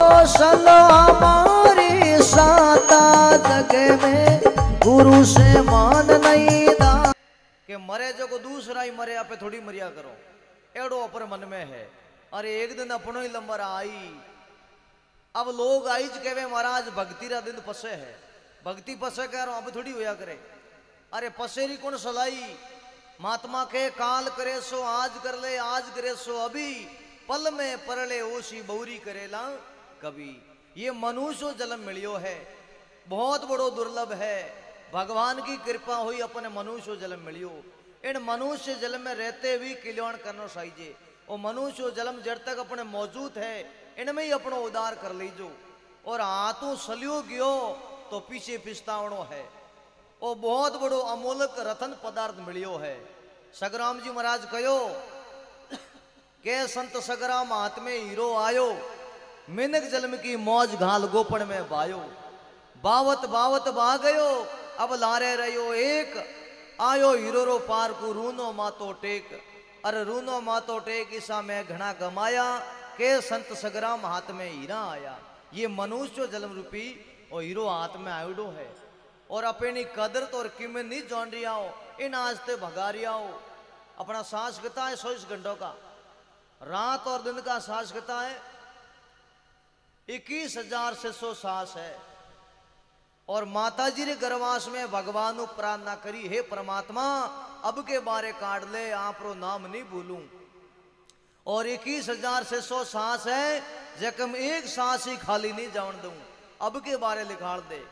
कौशल हमारी साता जग में गुरु से मान नहीं दा के मरे जो को दूसरा ही मरे आप थोड़ी मरिया करो एड़ो अपर मन में है। अरे एक दिन अपनो ही लंबर आई। अब लोग आईज कहवे महाराज भक्ति रा दिन पसे है, भक्ति पसे कह रहा अब थोड़ी होया करे। अरे पसेरी कौन सलाई महात्मा के काल करे सो आज कर ले, आज करे सो अभी, पल में परले ओशी बौरी करेला कभी। ये मनुष्य जन्म मिलियो है, बहुत बड़ो दुर्लभ है। भगवान की कृपा हुई अपने मनुष्य जन्म मिलियो। इन मनुष्य जन्म में रहते भी कल्याण करना चाहिए। वो मनुष्य जन्म जब तक अपने मौजूद है इनमें ही अपनो उद्धार कर लीजो। और हाथों सलियो गयो तो पीछे पिछतावणो है। वो बहुत बड़ो अमूलक रतन पदार्थ मिलियो है। सगराम जी महाराज कहो के संत सगराम हाथ में हीरो आयो, मिनक जन्म की मौज घाल गोपन में बायो। बावत बावत बा गयो अब लारे रहो एक, आयो हीरो रो पार को रूनो मातो टेक। अरे रूनो मातो टेक ईसा में घना गमाया के संत सगराम हाथ में हीरा आया। ये मनुष्य जन्म रूपी और हीरो हाथ में आयोडो है। और अपनी कदरत और कीमत नहीं जान रिया हो, इन आस्ते भगा रिया हो। अपना सांस कितना है 24 घंटों का, रात और दिन का सांस कितना है 21,600 सांस है। और माताजी रे गर्भास में भगवान को प्रार्थना करी, हे परमात्मा अब के बारे काट ले, आप रो नाम नहीं भूलूं। और 21,600 सांस है, जकम एक सांस ही खाली नहीं जान दूं, अब के बारे लिखाड़ दे।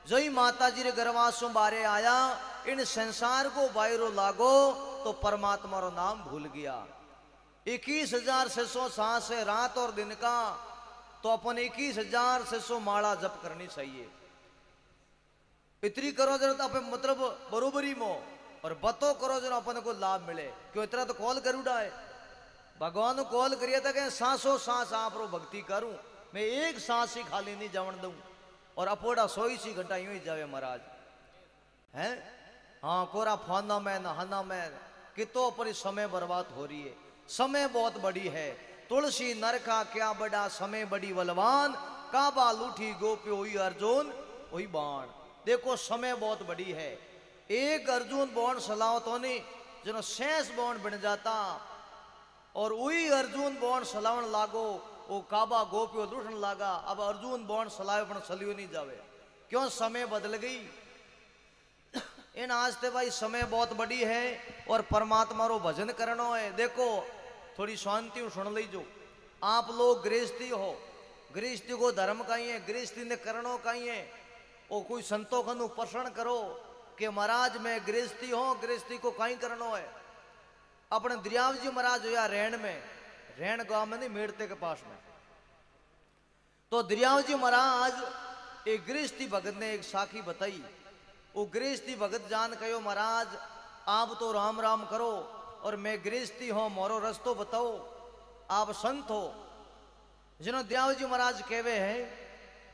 जो ही माताजी रे गर्भासों बारे आया, इन संसार को बायरो लागो तो परमात्मा रो नाम भूल गया। 21,600 सांस है रात और दिन का, तो अपन 21,600 माला जप करनी चाहिए। इतनी करो जरूरत अपन मतलब बरोबरी मो, और बतो करो जरूर अपन को लाभ मिले। क्यों इतना तो कॉल कर उड़ा है भगवान को कॉल करिए था कि सांसों सांस आप रो भक्ति करूं, मैं एक सांस ही खाली नहीं जावन दूं। और अपोड़ा 100 घंटा यूं ही जावे महाराज है। हाँ कोरा फाना में नहाना में कितो पर समय बर्बाद हो रही है। समय बहुत बड़ी है। तुलसी नरका क्या बड़ा समय बड़ी बलवान, काबा लूठी गोप्यो हुई अर्जुन वही बाण। देखो समय बहुत बड़ी है। एक अर्जुन बाण सलाव तो नहीं जो शेष बाण बन जाता, और वही अर्जुन बाण सलावन लागो वो काबा गोप्यो लूटन लागा। अब अर्जुन बाण सलावे पण सलियो नहीं जावे, क्यों समय बदल गई। इन आस्ते भाई समय बहुत बड़ी है और परमात्मा रो भजन करनो है। देखो थोड़ी शांति सुन लीजो। आप लोग गृहस्थी हो, गृहस्थी को धर्म कहीं है, गृहस्थी ने करनो कहीं है। वो कोई संतों कनु प्रश्न करो कि महाराज मैं गृहस्थी हो, गृहस्थी को कहीं करनो है। अपने दरियाव जी महाराज होया रैन में, रैन गांव में नहीं मेड़ते के पास में। तो दरियाव जी महाराज एक गृहस्थी भगत ने एक साखी बताई। वो गृहस्थी भगत जान कहो महाराज आप तो राम राम करो और मैं गृहस्थी हो, मोरो रस्तो बताओ, आप संत हो। जिन्हों दयाव जी महाराज कहवे हैं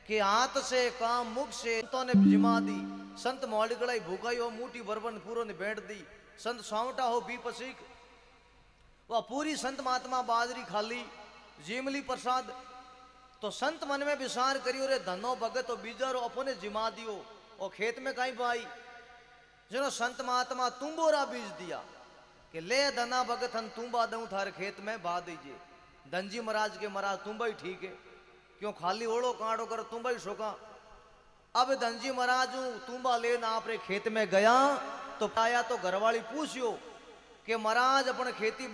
कि हाथ से काम मुख से तो ने जिमा दी। संत मौलिकड़ाई भूखाई हो, मूठी बरबन पूरो ने बैठ दी। संत सावटा हो बी पसीक, वह पूरी संत महात्मा बाजरी खाली जीमली प्रसाद। तो संत मन में विचार करियो रे धनो भगत हो बीजरो अपने जिमा दियो और खेत में कहीं पाई। जिनो संत महात्मा तुम्बोरा बीज दिया कि ले धना भगत हम तुम्बा दूं थारे खेत में बा दीजिए। धनजी महाराज के महाराज तुम्बा ही ठीक है, क्यों खाली ओढ़ो कांडो कर तुम्बा ही शोका। अब धनजी महाराज तुम्बा लेना आपरे खेत में गया तो आया तो घरवाली पूछियो कि महाराज अपन खेती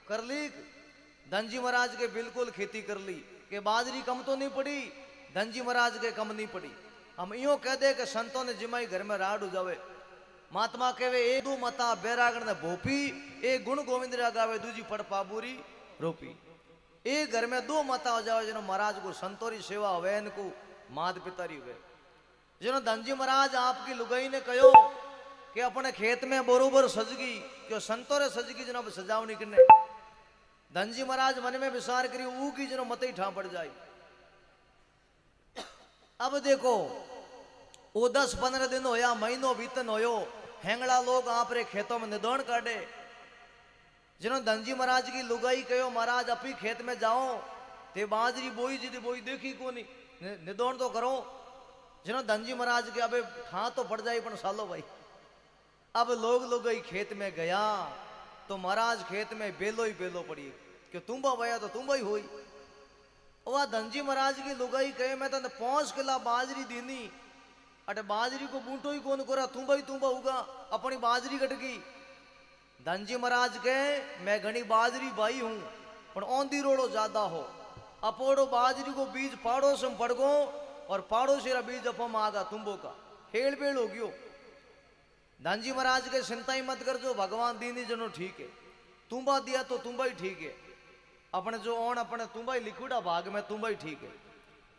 कर ली। धनजी महाराज के बिल्कुल खेती कर ली कि बाजरी कम तो नहीं पड़ी, धनजी महाराज के कम नहीं पड़ी। हम यो कह दे कि संतों ने जिमाई घर में राड हो जावे। महात्मा कहवे ए दू मता बैरागण ने भोपी, एक गुण गोविंद गावे दूजी पड़ पाबूरी रोपी। एक घर में 2 माता हो जावे जिन्हों महाराज को संतोरी सेवा हुए, इनको मात पितारी हुए। जिन्हों धनजी महाराज आपकी लुगाई ने कहो कि अपने खेत में बरोबर सजगी, क्यों संतोरे सजगी जिन्हों सजावनी करने। धनजी महाराज मन में विचार करी ऊ की जिन्हों मत ही ठा पड़ जाए। अब देखो वो 10-15 दिन होया, महीनों बीतन होयो, हेंगड़ा लोग आप रे खेतों में निदौन काटे। जिन्होंने धनजी महाराज की लुगाई कहो महाराज अपनी खेत में जाओ ते बाजरी बोई जी बोई देखी को नहीं निदोण तो करो जिन्हों धनजी महाराज के अबे हाँ तो पड़ जाए पण सालो भाई। अब लोग ही खेत में गया तो महाराज खेत में बेलो ही बेलो पड़ी कि तुम्बा भया तो तुम्बा ही हुई। वह धनजी महाराज की लुगाई कहे मैं तो 5 किला बाजरी दीनी अटे बाजरी को बूंटो ही कौन कोरा तुम्बा ही तुम्बा होगा अपनी बाजरी कट गई। धनजी महाराज कहे मैं घनी बाजरी भाई हूं पर औंधी रोड़ो ज्यादा हो अपोड़ो बाजरी को बीज पाड़ो से पड़ गो और पाड़ो से बीज अपम आगा तुम्बो का हेल बेल हो गयो। धनजी महाराज के चिंता ही मत कर जो भगवान दीनी जनो ठीक है तुम्बा दिया तो तुम्बा ही ठीक है अपने जो ओण अपने तुम्बा ही लिखुड़ा भाग में तुम्बा ही ठीक है।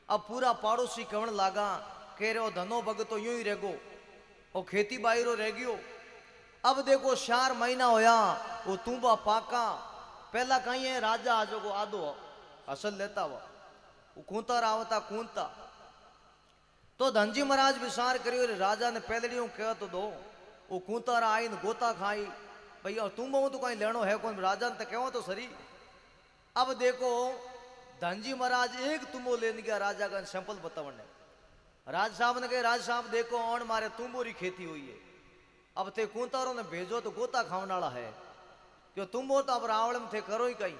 अब पूरा पाड़ोसी कवन लागा कह रहे हो धनो भग तो यूं ही रहेगो और खेती बाई रो रह गयो। अब देखो 4 महीना होया वो तुम्बा पाका पहला कहीं है राजा आजो को आदो असल लेता हुआ वो कूंता रावता कूंता तो धनजी महाराज विचार करियो राजा ने पहले कह तो दो वो कूंता आई गोता खाई भैया तुम तो कहीं लेनो है कौन राजा ने कहो तो सरी। अब देखो धनजी महाराज एक तुम्बो लेने गया राजा का सैंपल बतावने राज साहब ने कहा राज साहब देखो और मारे तुम्बोरी खेती हुई है अब थे कूंतारों ने भेजो तो गोता खाने वाला है क्यों तुम्बो तो अब रावण में थे करो ही कहीं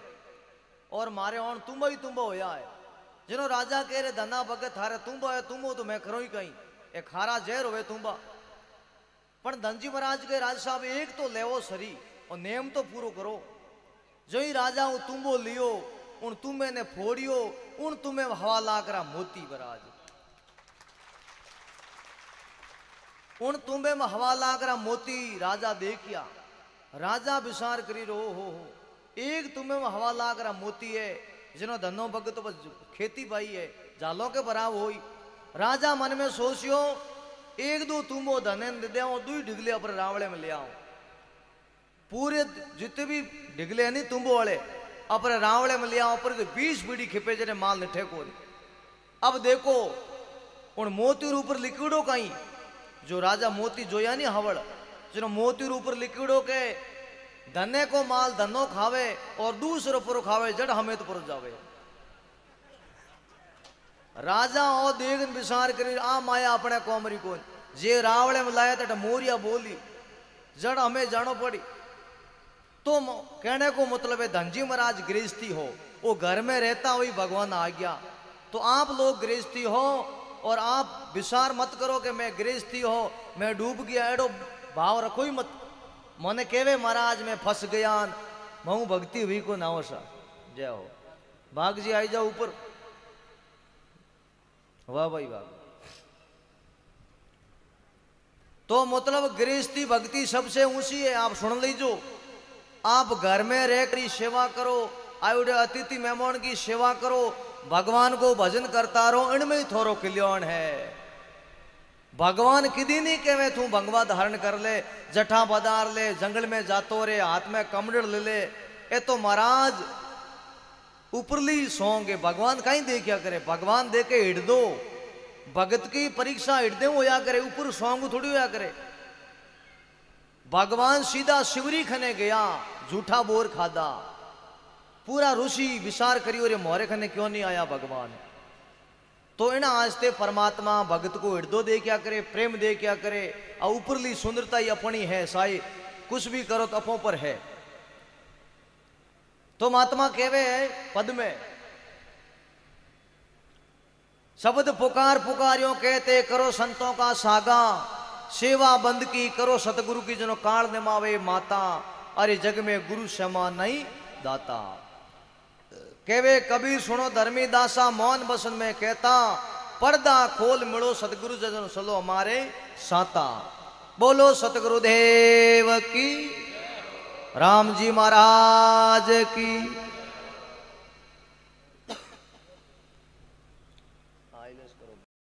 और मारे और तुम्बा ही तुम्बा होया है जिनो राजा कह रहे धना भगत थारे तुम्बा है तुम्बो तो मैं करो ही कहीं एक खारा जहर होवे तुम्बा। पर धनजी महाराज के राज साहब एक तो लेवो सरी और नेम तो पूरो करो जो ही राजा वो तुम्बो लियो उन तुम्बे ने फोड़ियो उन तुम्हें हवा लाकरा मोती बराज उन तुम्बे में हवा लाकरा मोती राजा देखिया राजा विचार करी रो हो एक तुम्हें में हवा लाकरा मोती है जिनो धनो भग तो बस खेती बाई है जालों के बराबर होई। राजा मन में सोचियो एक दो तुम्बो धने दे दो दुई ढिगले अपने रावले में ले आओ पूरे जितने भी ढिगले नहीं तुम्बो वाले अपने रावले में ले आओ पर 20 बीड़ी खिपे जने माल ने ठेको। अब देखो उन मोती ऊपर लिक्विडो कहीं जो राजा मोती जोया नहीं हवड़ जो मोती ऊपर लिक्विडो के धने को माल धनो खावे और दूसरो पर खावे जड़ हमें तो पर जावे। राजा और देख विचार करी आ माया अपने कोमरी को जे रावले में लाया तो मोरिया बोली जड़ हमें जानो पड़ी। तो कहने को मतलब है धनजी महाराज गृहस्थी हो वो घर में रहता हुई भगवान आ गया तो आप लोग गृहस्थी हो और आप विचार मत करो कि मैं गृहस्थी हो मैं डूब गया एडो भाव रखो ही मत मने केवे महाराज में फंस गया मऊ भक्ति हुई को नाओ सा जय हो भाग जी आई जाओ ऊपर वाह भाई वाह। तो मतलब गृहस्थी भक्ति सबसे ऊंची है आप सुन लीजो आप घर में रहकर सेवा करो आयुडे अतिथि मेहमान की सेवा करो भगवान को भजन करता रहो इनमें ही थोरो कल्याण है। भगवान किदी नहीं कहे तू भंगवा धारण कर ले जठा बदार ले जंगल में जातो रे हाथ में कमड़ ले ले ये तो महाराज ऊपरली सॉन्ग है भगवान कहीं दे क्या करे भगवान दे के हिट दो भगत की परीक्षा हिट दे होया करे ऊपर सॉन्ग थोड़ी होया करे। भगवान सीधा शिवरी खने गया झूठा बोर खादा पूरा ऋषि विचार करियो रे मोरे खने क्यों नहीं आया भगवान तो इन आस्ते परमात्मा भगत को हृदय दे क्या करे प्रेम दे क्या करे और ऊपरली सुंदरता ही अपनी है साई कुछ भी करो तो अपों पर है। तो महात्मा कहवे पद में शब्द पुकार पुकारियों कहते करो संतों का सागा सेवा बंद की करो सतगुरु की जनो काल निमावे माता अरे जग में गुरु क्षमा नहीं दाता। कहवे कबीर सुनो धर्मी दासा मौन बसन में कहता पर्दा खोल मिलो सतगुरु जन सलो हमारे साता। बोलो सतगुरुदेव की राम जी महाराज की।